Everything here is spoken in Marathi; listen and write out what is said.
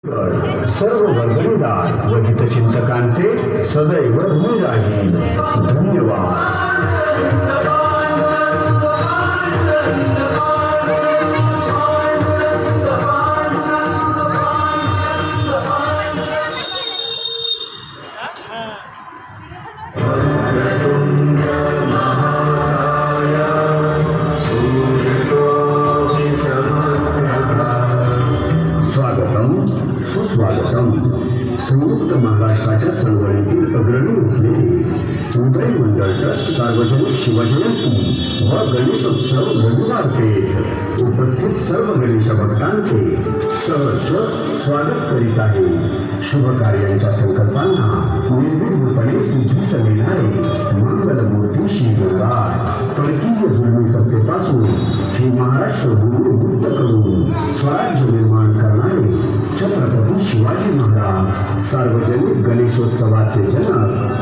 सर्व वर्गणीदार व हितचिंतकांचे सदैव ऋणी राहील. धन्यवाद. सुस्वागतम. संयुक्त महाराष्ट्राच्या चळवळीतील अग्रणी असलेले उदय मंडळ ट्रस्ट सार्वजनिक शिवजयंती व गणेशोत्सव रविवार पेठ उपस्थित सर्व गणेश भक्तांचे सहर्ष स्वागत करीत आहे. शुभ कार्यांच्या संकल्पांना निर्विघ्नपणे सिद्धीस नेणारे मंगलमूर्ती श्री गणराय परकीय जुलमी सत्तेपासून हे महाराष्ट्र भूमी मुक्त करून स्वराज्य निर्माण करणारे छत्रपती शिवाजी महाराज सार्वजनिक गणेशोत्सवाचे जनक